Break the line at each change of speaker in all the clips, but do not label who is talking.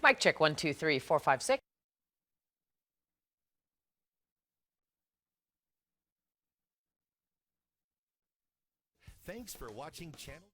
Mic check 1, 2, 3, 4, 5, 6.
Thanks for watching Channel.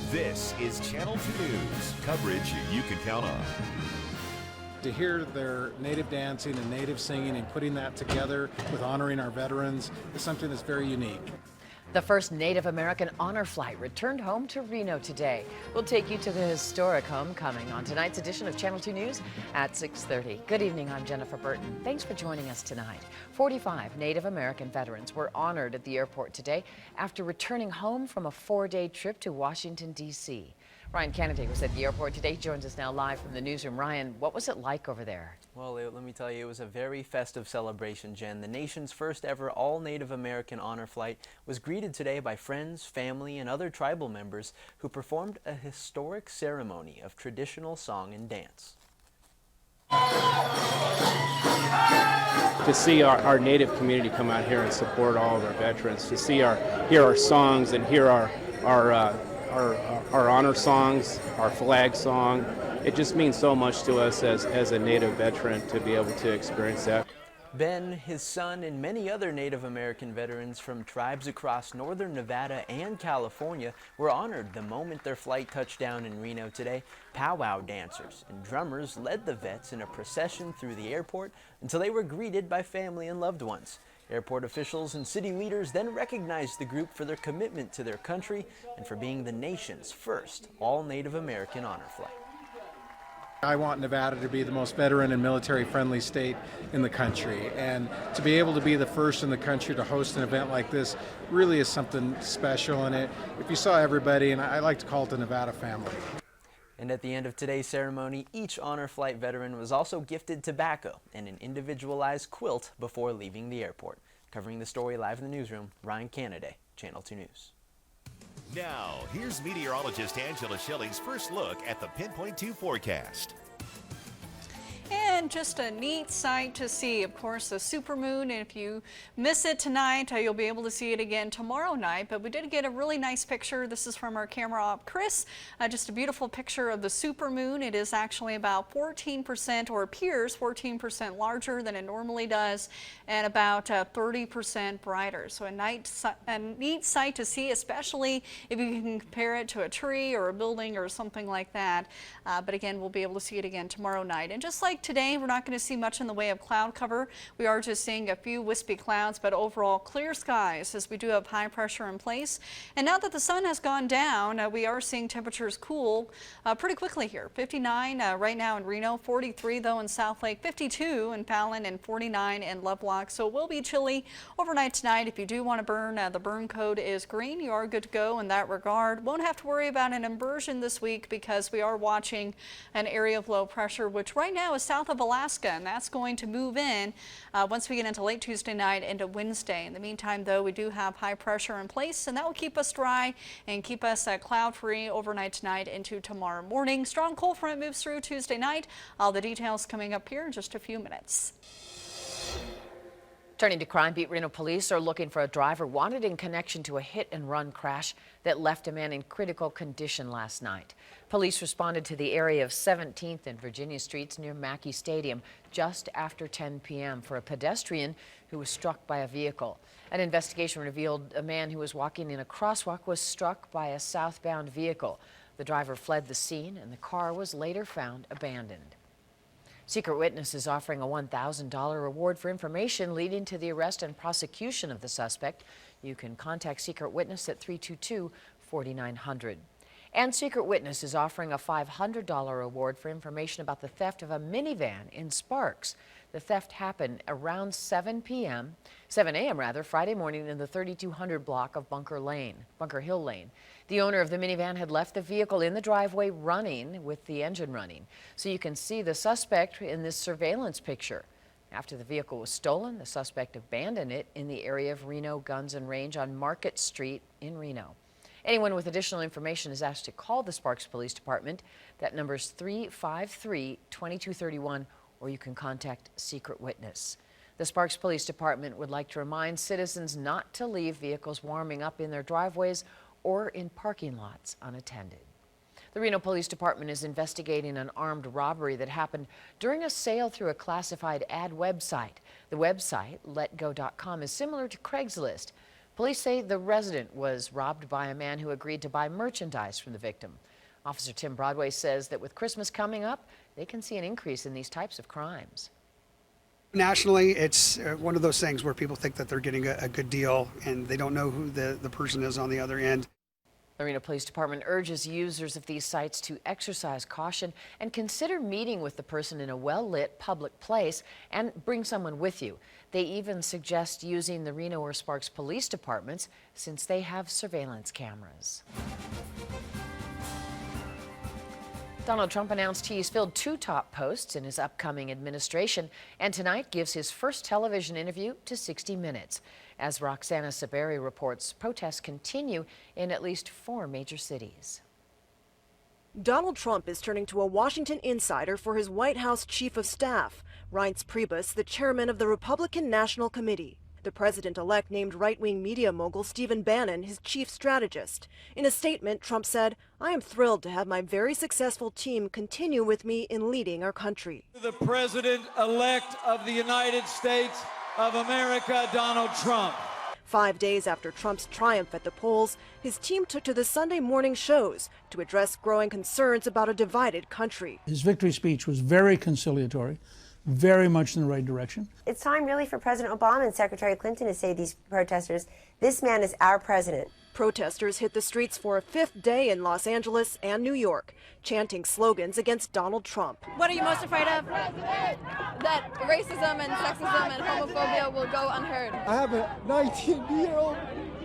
This is Channel 2 News, coverage you can count on.
To hear their native dancing and native singing and putting that together with honoring our veterans is something that's very unique.
The first Native American honor flight returned home to Reno today. We'll take you to the historic homecoming on tonight's edition of Channel 2 News at 6:30. Good evening, I'm Jennifer Burton. Thanks for joining us tonight. 45 Native American veterans were honored at the airport today after returning home from a 4-day trip to Washington, D.C. Ryan Kennedy was at the airport today. He joins us now live from the newsroom. Ryan, what was it like over there?
Well, let me tell you, it was a very festive celebration, Jen. The nation's first ever all Native American honor flight was greeted today by friends, family, and other tribal members who performed a historic ceremony of traditional song and dance.
To see our Native community come out here and support all of our veterans, to hear our songs and hear our honor songs, our flag song. It just means so much to us as a Native veteran to be able to experience that.
Ben, his son, and many other Native American veterans from tribes across northern Nevada and California were honored the moment their flight touched down in Reno today. Powwow dancers and drummers led the vets in a procession through the airport until they were greeted by family and loved ones. Airport officials and city leaders then recognized the group for their commitment to their country and for being the nation's first all Native American honor flight.
I want Nevada to be the most veteran and military-friendly state in the country, and to be able to be the first in the country to host an event like this really is something special. And if you saw everybody, and I like to call it the Nevada family.
And at the end of today's ceremony, each Honor Flight veteran was also gifted tobacco and an individualized quilt before leaving the airport. Covering the story live in the newsroom, Ryan Canaday, Channel 2 News.
Now, here's meteorologist Angela Shelley's first look at the Pinpoint 2 forecast.
And just a neat sight to see, of course, the supermoon. And if you miss it tonight, you'll be able to see it again tomorrow night. But we did get a really nice picture. This is from our camera op, Chris. Just a beautiful picture of the supermoon. It is actually about 14%, or appears 14% larger than it normally does, and about 30% brighter. So a neat sight to see, especially if you can compare it to a tree or a building or something like that. But again, we'll be able to see it again tomorrow night. And just like today, we're not going to see much in the way of cloud cover. We are just seeing a few wispy clouds, but overall clear skies, as we do have high pressure in place. And now that the sun has gone down, we are seeing temperatures cool pretty quickly here. 59 right now in Reno, 43 though in South Lake, 52 in Fallon, and 49 in Lovelock. So it will be chilly overnight tonight. If you do want to burn, the burn code is green. You are good to go in that regard. Won't have to worry about an inversion this week because we are watching an area of low pressure, which right now is south of Alaska, and that's going to move in once we get into late Tuesday night into Wednesday. In the meantime, though, we do have high pressure in place, and that will keep us dry and keep us cloud-free overnight tonight into tomorrow morning. Strong cold front moves through Tuesday night. All the details coming up here in just a few minutes.
Turning to crime, Beat Reno police are looking for a driver wanted in connection to a hit-and-run crash that left a man in critical condition last night. Police responded to the area of 17th and Virginia Streets near Mackey Stadium just after 10 p.m. for a pedestrian who was struck by a vehicle. An investigation revealed a man who was walking in a crosswalk was struck by a southbound vehicle. The driver fled the scene, and the car was later found abandoned. Secret Witness is offering a $1,000 reward for information leading to the arrest and prosecution of the suspect. You can contact Secret Witness at 322-4900. And Secret Witness is offering a $500 reward for information about the theft of a minivan in Sparks. The theft happened around 7 a.m. rather, Friday morning in the 3200 block of Bunker Hill Lane. The owner of the minivan had left the vehicle in the driveway running with the engine running. So you can see the suspect in this surveillance picture. After the vehicle was stolen, the suspect abandoned it in the area of Reno Guns and Range on Market Street in Reno. Anyone with additional information is asked to call the Sparks Police Department. That number is 353-2231, or you can contact Secret Witness. The Sparks Police Department would like to remind citizens not to leave vehicles warming up in their driveways or in parking lots unattended. The Reno Police Department is investigating an armed robbery that happened during a sale through a classified ad website. The website, letgo.com, is similar to Craigslist. Police say the resident was robbed by a man who agreed to buy merchandise from the victim. Officer Tim Broadway says that with Christmas coming up, they can see an increase in these types of crimes.
Nationally, it's one of those things where people think that they're getting a good deal and they don't know who the person is on the other end.
The Reno Police Department urges users of these sites to exercise caution and consider meeting with the person in a well-lit public place and bring someone with you. They even suggest using the Reno or Sparks Police Departments since they have surveillance cameras. Donald Trump announced he's filled 2 top posts in his upcoming administration, and tonight gives his first television interview to 60 Minutes. As Roxana Saberi reports, protests continue in at least 4 major cities.
Donald Trump is turning to a Washington insider for his White House chief of staff, Reince Priebus, the chairman of the Republican National Committee. The president-elect named right-wing media mogul Stephen Bannon his chief strategist. In a statement, Trump said, "I am thrilled to have my very successful team continue with me in leading our country."
The president-elect of the United States of America, Donald Trump.
5 days after Trump's triumph at the polls, his team took to the Sunday morning shows to address growing concerns about a divided country.
His victory speech was very conciliatory, very much in the right direction.
It's time really for President Obama and Secretary Clinton to say to these protesters, this man is our president.
Protesters hit the streets for a fifth day in Los Angeles and New York, chanting slogans against Donald Trump.
What are you most afraid of? That racism and sexism and homophobia will go unheard.
I have a 19-year-old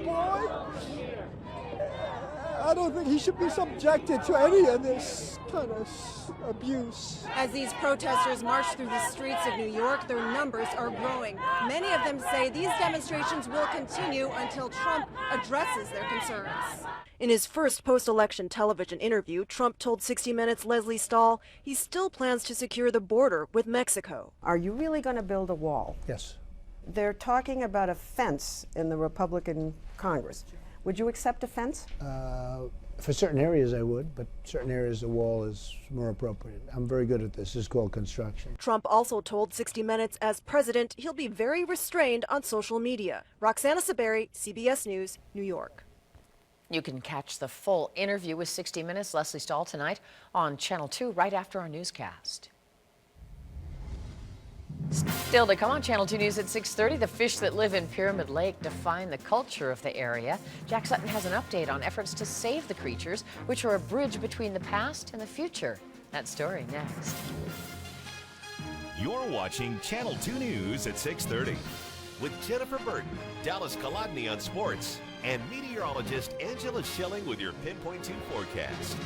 boy. I don't think he should be subjected to any of this kind of abuse.
As these protesters march through the streets of New York, their numbers are growing. Many of them say these demonstrations will continue until Trump addresses their concerns. In his first post-election television interview, Trump told 60 Minutes' Leslie Stahl he still plans to secure the border with Mexico.
Are you really going to build a wall?
Yes.
They're talking about a fence in the Republican Congress. Would you accept a fence?
For certain areas I would, but certain areas the wall is more appropriate. I'm very good at this. This is called construction.
Trump also told 60 Minutes as president he'll be very restrained on social media. Roxana Saberi, CBS News, New York.
You can catch the full interview with 60 Minutes' Leslie Stahl tonight on Channel 2 right after our newscast. Still to come on Channel 2 News at 6:30, the fish that live in Pyramid Lake define the culture of the area. Jack Sutton has an update on efforts to save the creatures, which are a bridge between the past and the future. That story next.
You're watching Channel 2 News at 6:30 with Jennifer Burton, Dallas Kolodny on sports, and meteorologist Angela Schilling with your Pinpoint 2 forecast.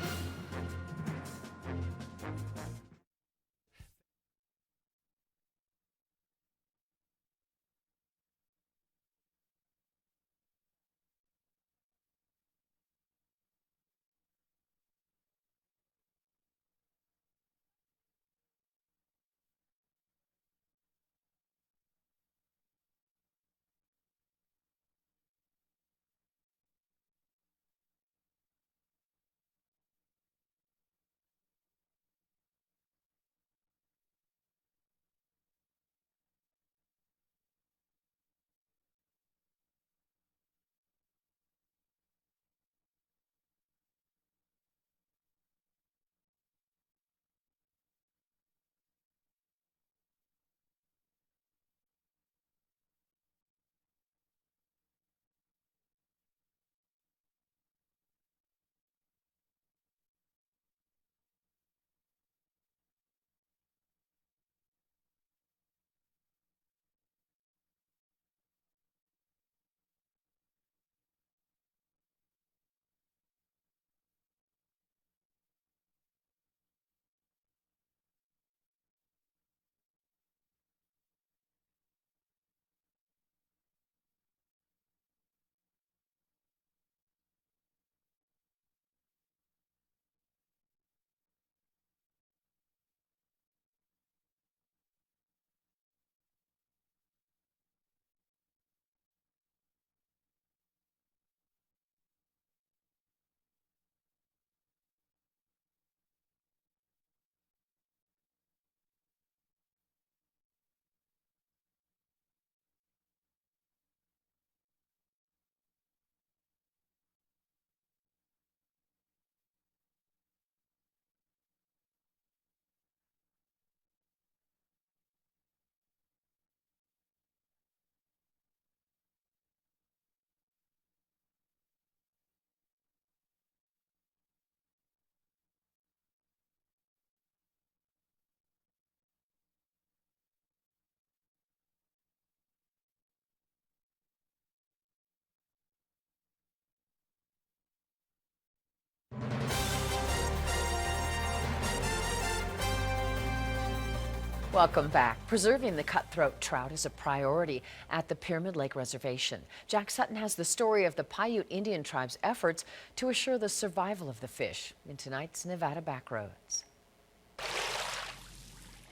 Welcome back. Preserving the cutthroat trout is a priority at the Pyramid Lake Reservation. Jack Sutton has the story of the Paiute Indian tribe's efforts to assure the survival of the fish in tonight's Nevada Backroads.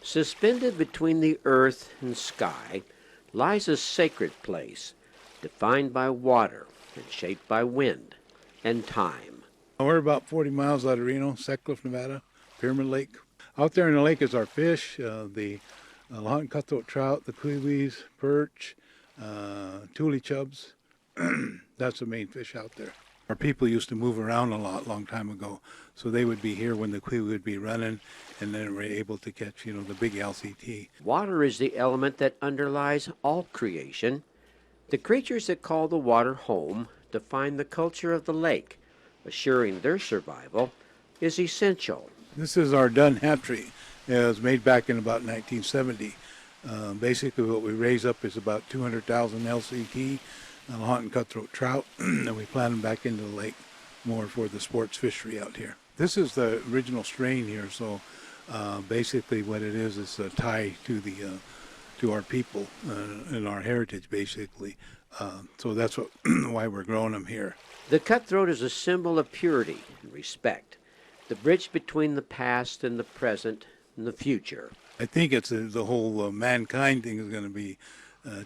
Suspended between the earth and sky lies a sacred place, defined by water and shaped by wind and time.
We're about 40 miles out of Reno, Sutcliffe, Nevada, Pyramid Lake. Out there in the lake is our fish, the Lahontan cutthroat trout, the kiwis, perch, tule chubs. That's the main fish out there. Our people used to move around a lot long time ago, so they would be here when the kiwi would be running, and then we're able to catch, the big LCT.
Water is the element that underlies all creation. The creatures that call the water home define the culture of the lake. Assuring their survival is essential.
This is our dun hatchery. It was made back in about 1970. Basically what we raise up is about 200,000 LCT, Lahontan and cutthroat trout, and we plant them back into the lake more for the sports fishery out here. This is the original strain here, so basically what it is a tie to the to our people and our heritage, basically. So that's what why we're growing them here.
The cutthroat is a symbol of purity and respect, the bridge between the past and the present and the future.
I think it's the whole mankind thing is going to be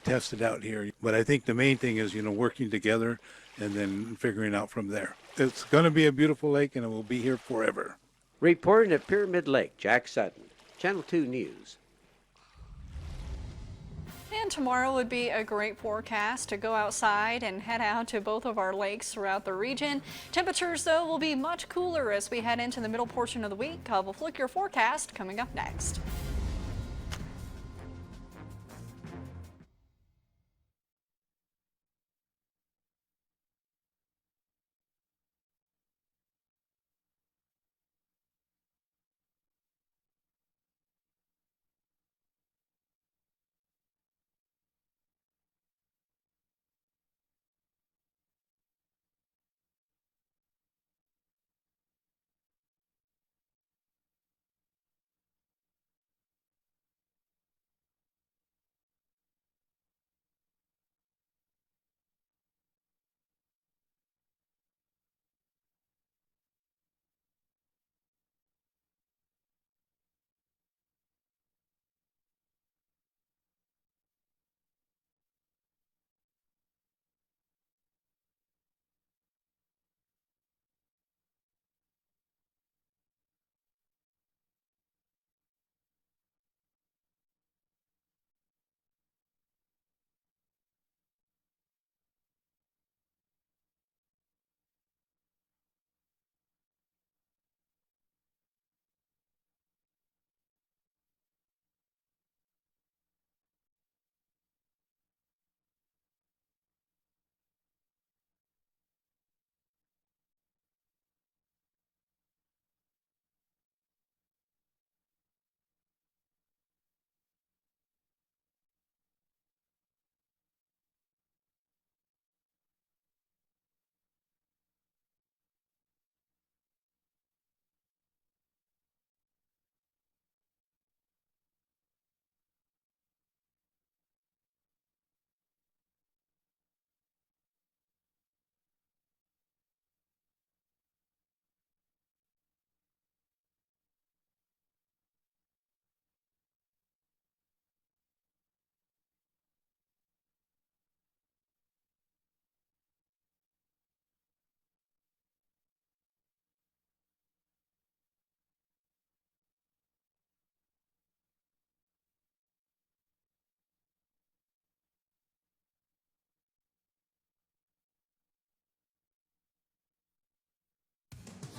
tested out here. But I think the main thing is, working together and then figuring out from there. It's going to be a beautiful lake, and it will be here forever.
Reporting at Pyramid Lake, Jack Sutton, Channel 2 News.
And tomorrow would be a great forecast to go outside and head out to both of our lakes throughout the region. Temperatures, though, will be much cooler as we head into the middle portion of the week. We'll flick your forecast coming up next.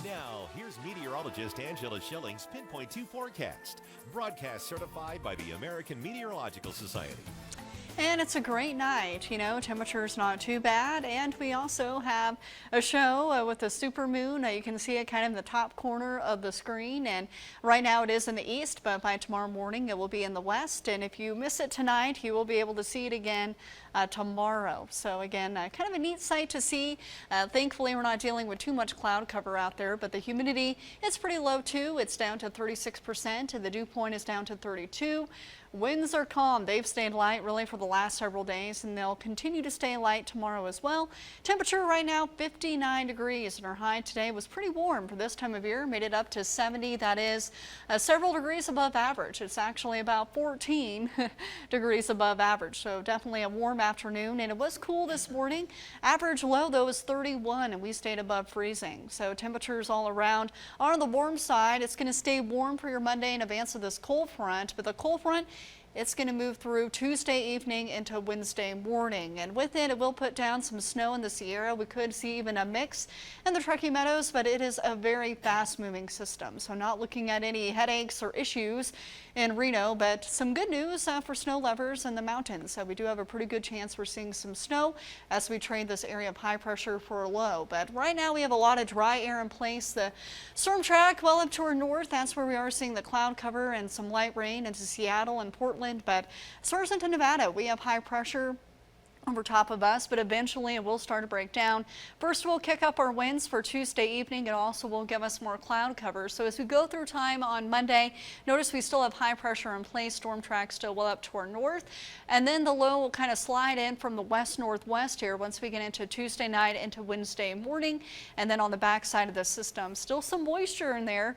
Now, here's meteorologist Angela Schilling's Pinpoint 2 forecast, broadcast certified by the American Meteorological Society.
And it's a great night, temperature's not too bad, and we also have a show with the supermoon. You can see it kind of in the top corner of the screen, and right now it is in the east, but by tomorrow morning it will be in the west, and if you miss it tonight, you will be able to see it again tomorrow. So again, kind of a neat sight to see. Thankfully, we're not dealing with too much cloud cover out there, but the humidity is pretty low too. It's down to 36%, and the dew point is down to 32. Winds are calm. They've stayed light really for the last several days, and they'll continue to stay light tomorrow as well. Temperature right now 59 degrees, and our high today was pretty warm for this time of year. Made it up to 70. That is several degrees above average. It's actually about 14 degrees above average, so definitely a warm afternoon, and it was cool this morning. Average low though is 31, and we stayed above freezing. So temperatures all around are on the warm side. It's going to stay warm for your Monday in advance of this cold front, but the cold front It's going to move through Tuesday evening into Wednesday morning, and with it, it will put down some snow in the Sierra. We could see even a mix in the Truckee Meadows, but it is a very fast-moving system, so not looking at any headaches or issues in Reno, but some good news for snow lovers in the mountains. So we do have a pretty good chance we're seeing some snow as we trade this area of high pressure for a low. But right now we have a lot of dry air in place. The storm track well up to our north, that's where we are seeing the cloud cover and some light rain into Seattle and Portland. But as far as into Nevada, we have high pressure over top of us, but eventually it will start to break down. First, we'll kick up our winds for Tuesday evening. It also will give us more cloud cover. So as we go through time on Monday, notice we still have high pressure in place. Storm track still well up to our north. And then the low will kind of slide in from the west-northwest here once we get into Tuesday night into Wednesday morning. And then on the back side of the system, still some moisture in there.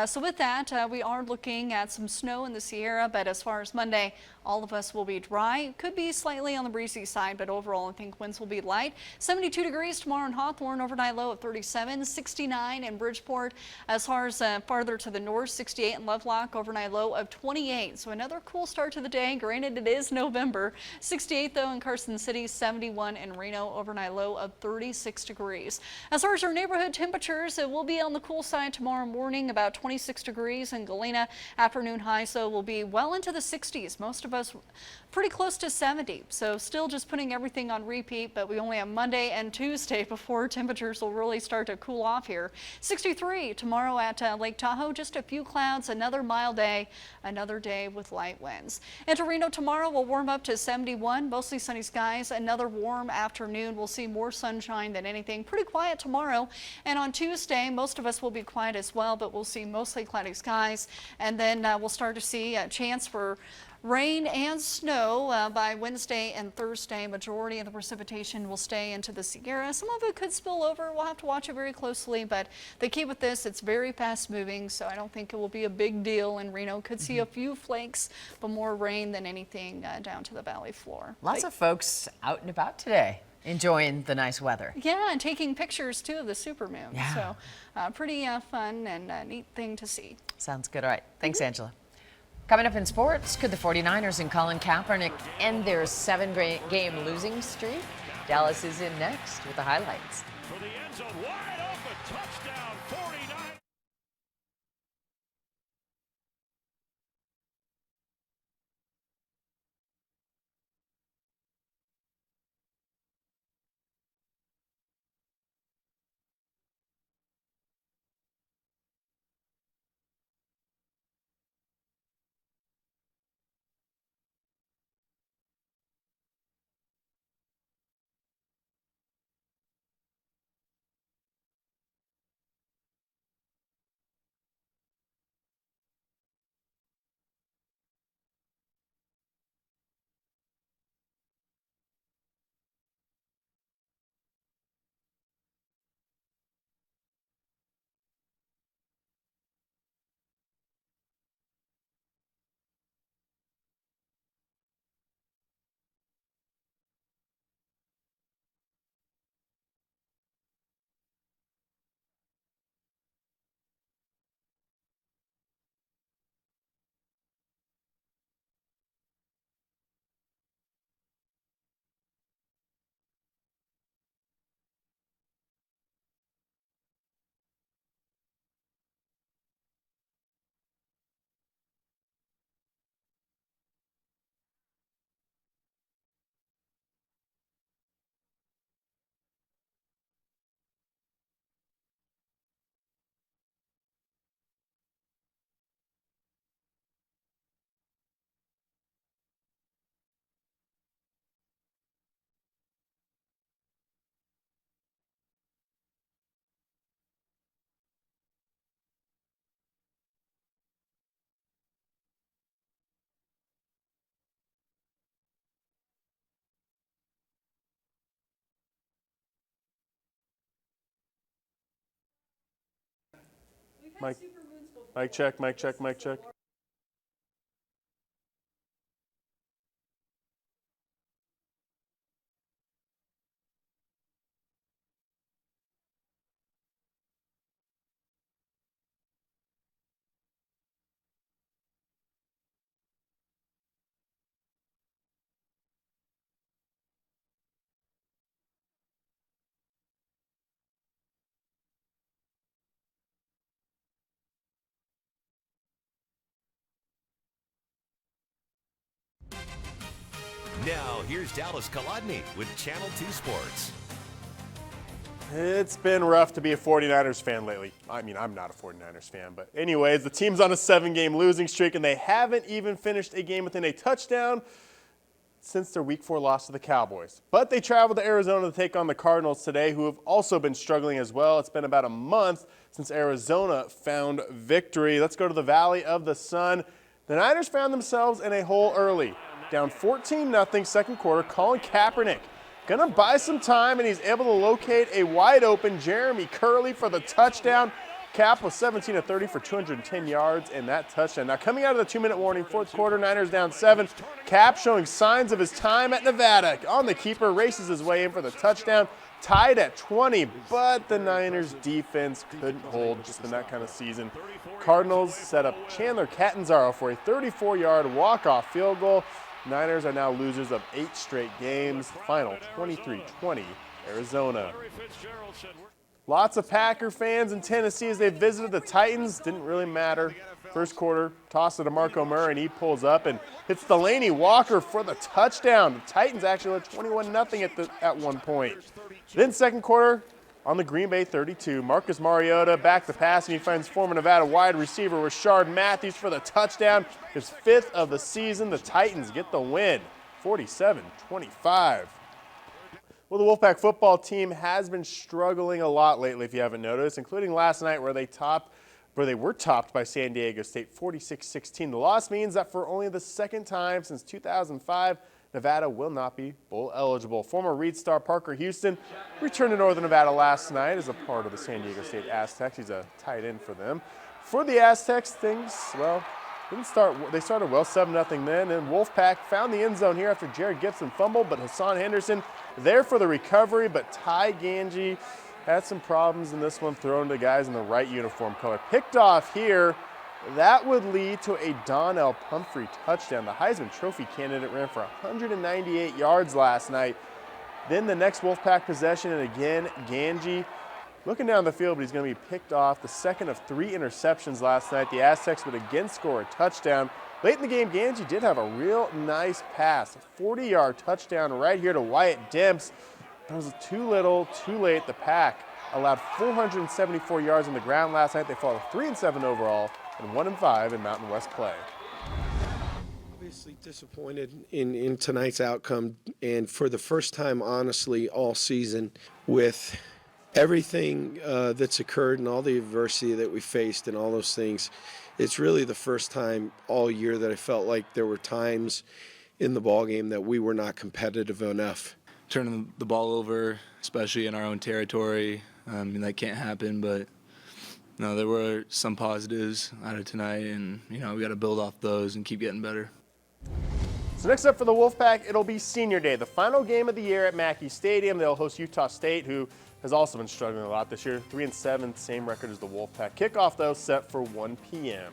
So with that, we are looking at some snow in the Sierra, but as far as Monday, all of us will be dry. Could be slightly on the breezy side, but overall I think winds will be light. 72 degrees tomorrow in Hawthorne, overnight low of 37, 69 in Bridgeport. As far as farther to the north, 68 in Lovelock, overnight low of 28. So another cool start to the day. Granted, it is November. 68 though in Carson City, 71 in Reno, overnight low of 36 degrees. As far as our neighborhood temperatures, it will be on the cool side tomorrow morning, about 26 degrees in Galena. Afternoon high, so will be well into the 60s. Most of us pretty close to 70. So still just putting everything on repeat, but we only have Monday and Tuesday before temperatures will really start to cool off here. 63 tomorrow at Lake Tahoe, just a few clouds, another mild day, another day with light winds. And Reno tomorrow will warm up to 71, mostly sunny skies, another warm afternoon. We'll see more sunshine than anything. Pretty quiet tomorrow. And on Tuesday, most of us will be quiet as well, but we'll see mostly cloudy skies. And then we'll start to see a chance for rain and snow by Wednesday and Thursday. Majority of the precipitation will stay into the Sierra. Some of it could spill over. We'll have to watch it very closely, but the key with this, it's very fast moving, so I don't think it will be a big deal in Reno. Could see a few flakes, but more rain than anything down to the valley floor.
Lots of folks out and about today enjoying the nice weather.
Yeah, and taking pictures too of the supermoon.
Yeah.
So pretty fun and neat thing to see.
Sounds good. All right. Thanks, Angela. Coming up in sports, could the 49ers and Colin Kaepernick end their 7-game losing streak? Dallas is in next with the highlights.
For the end zone, wide open, touchdown, 49.
Mic check, mic check, mic check.
Now, here's Dallas Kolodny with Channel 2 Sports.
It's been rough to be a 49ers fan lately. I mean, I'm not a 49ers fan, but anyways, the team's on a 7-game losing streak, and they haven't even finished a game within a touchdown since their Week 4 loss to the Cowboys. But they traveled to Arizona to take on the Cardinals today, who have also been struggling as well. It's been about a month since Arizona found victory. Let's go to the Valley of the Sun. The Niners found themselves in a hole early, down 14-0 second quarter. Colin Kaepernick gonna buy some time, and he's able to locate a wide open Jeremy Curley for the touchdown. Cap was 17 of 30 for 210 yards and that touchdown. Now coming out of the 2-minute warning, fourth quarter, Niners down 7. Cap showing signs of his time at Nevada. On the keeper, races his way in for the touchdown. Tied at 20, but the Niners defense couldn't hold just in that kind of season. Cardinals set up Chandler Catanzaro for a 34-yard walk-off field goal. Niners are now losers of 8 straight games. Final 23-20, Arizona. Lots of Packer fans in Tennessee as they visited the Titans. Didn't really matter. First quarter, toss it to Marco Murray, and he pulls up and hits Delaney Walker for the touchdown. The Titans actually led 21-0 at one point. Then second quarter, on the Green Bay 32, Marcus Mariota back to pass, and he finds former Nevada wide receiver Rashard Matthews for the touchdown. His 5th of the season. The Titans get the win, 47-25. Well, the Wolfpack football team has been struggling a lot lately, if you haven't noticed, including last night where they were topped by San Diego State 46-16. The loss means that for only the second time since 2005, Nevada will not be bowl eligible. Former Reed star Parker Houston returned to Northern Nevada last night as a part of the San Diego State Aztecs. He's a tight end for them. For the Aztecs, things, well, they started well, 7-0 then, and Wolfpack found the end zone here after Jared Gibson fumbled, but Hassan Henderson there for the recovery, but Ty Ganji had some problems in this one, thrown to guys in the right uniform color. Picked off here. That would lead to a Donnell Pumphrey touchdown. The Heisman Trophy candidate ran for 198 yards last night. Then the next Wolfpack possession, and again, Ganji looking down the field, but he's going to be picked off. The second of 3 interceptions last night. The Aztecs would again score a touchdown. Late in the game, Ganji did have a real nice pass, a 40-yard touchdown right here to Wyatt Demps. It was too little, too late. The Pack allowed 474 yards on the ground last night. They fall to 3-7 overall and 1-5 in Mountain West play.
Obviously disappointed in tonight's outcome, and for the first time, honestly, all season, with everything that's occurred and all the adversity that we faced and all those things, it's really the first time all year that I felt like there were times in the ballgame that we were not competitive enough.
Turning the ball over, especially in our own territory, that can't happen, but no, there were some positives out of tonight, and we got to build off those and keep getting better.
So next up for the Wolfpack, it'll be Senior Day, the final game of the year at Mackey Stadium. They'll host Utah State, who has also been struggling a lot this year. 3-7, same record as the Wolfpack. Kickoff, though, set for 1 p.m.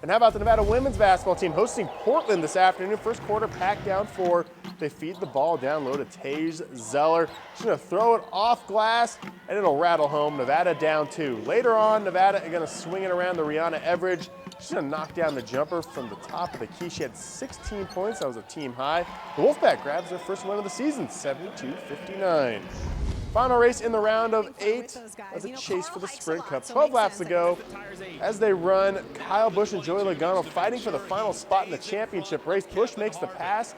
And how about the Nevada women's basketball team hosting Portland this afternoon? First quarter, Pack down 4. They feed the ball down low to Tage Zeller. She's going to throw it off glass, and it'll rattle home. Nevada down 2. Later on, Nevada are going to swing it around the Rihanna Everidge. She's going to knock down the jumper from the top of the key. She had 16 points. That was a team high. The Wolfpack grabs their first win of the season, 72-59. Final race in the round of 8 as a chase for the Sprint Cup. 12 laps to go as they run. Kyle Busch and Joey Logano fighting for the final spot in the championship race. Busch makes the pass,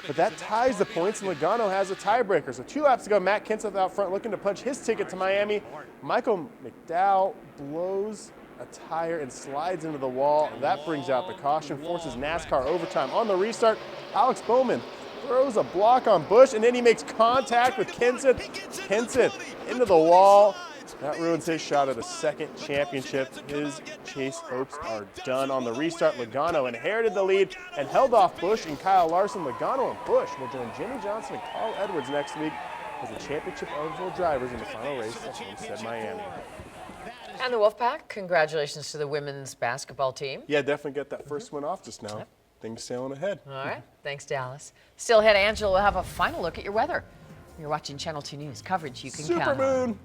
but that ties the points, and Logano has a tiebreaker. So 2 laps to go. Matt Kenseth out front looking to punch his ticket to Miami. Michael McDowell blows a tire and slides into the wall. That brings out the caution, forces NASCAR overtime. On the restart, Alex Bowman throws a block on Busch, and then he makes contact with Kenseth. Kenseth into the wall. That ruins his shot at a second championship. His chase hopes are done. On the restart, Logano inherited the lead and held off Busch and Kyle Larson. Logano and Busch will join Jimmy Johnson and Carl Edwards next week as the championship-eligible drivers in the final race at Homestead, Miami.
And the Wolfpack, congratulations to the women's basketball team.
Yeah, definitely get that first one off just now. Yep. Things sailing ahead.
All right. Thanks, Dallas. Still ahead, Angela will have a final look at your weather. You're watching Channel 2 News coverage you can count on.
Supermoon.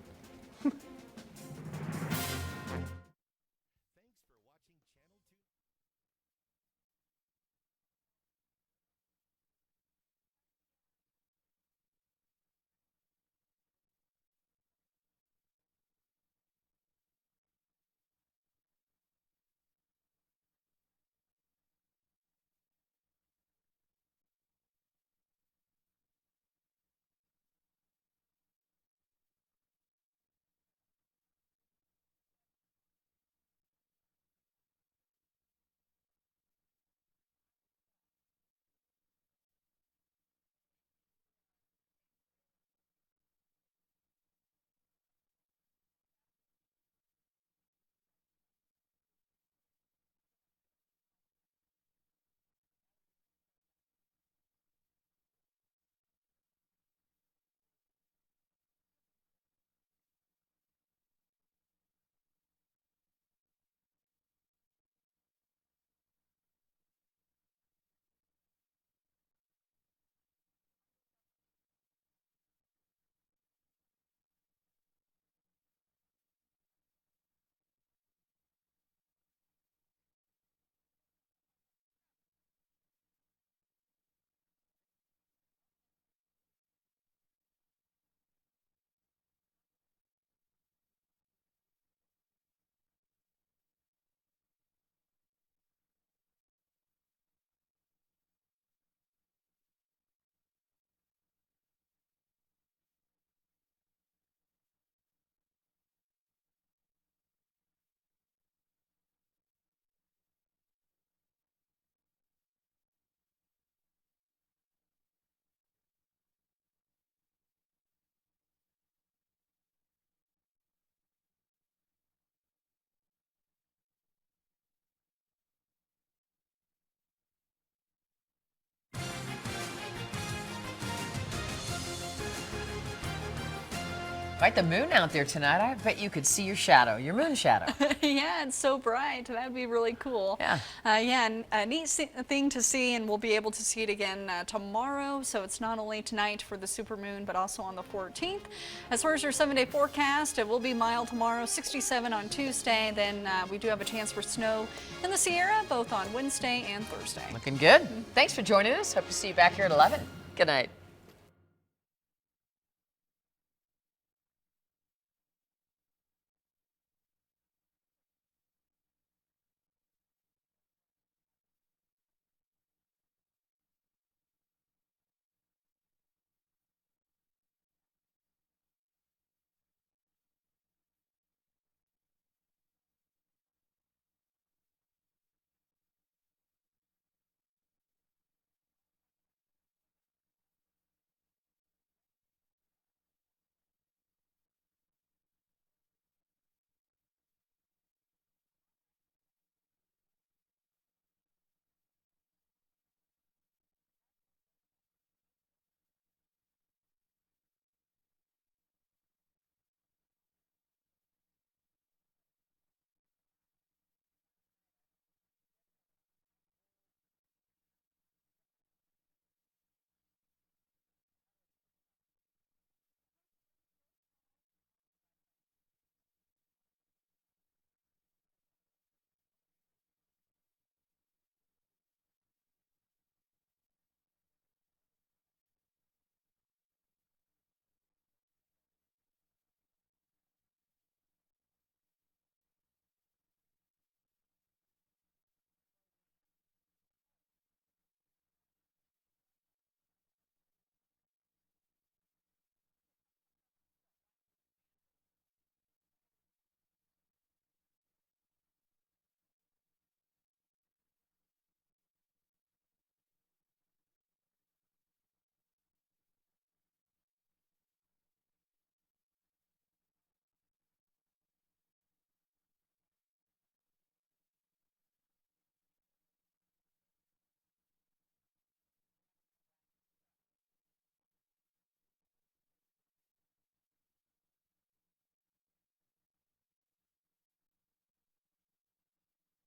Quite the moon out there tonight. I bet you could see your shadow, your moon shadow.
Yeah, it's so bright. That would be really cool.
Yeah.
Yeah, a neat thing to see, and we'll be able to see it again tomorrow. So it's not only tonight for the supermoon, but also on the 14th. As far as your 7-day forecast, it will be mild tomorrow, 67 on Tuesday. Then we do have a chance for snow in the Sierra, both on Wednesday and Thursday.
Looking good. Thanks for joining us. Hope to see you back here at 11. Good night.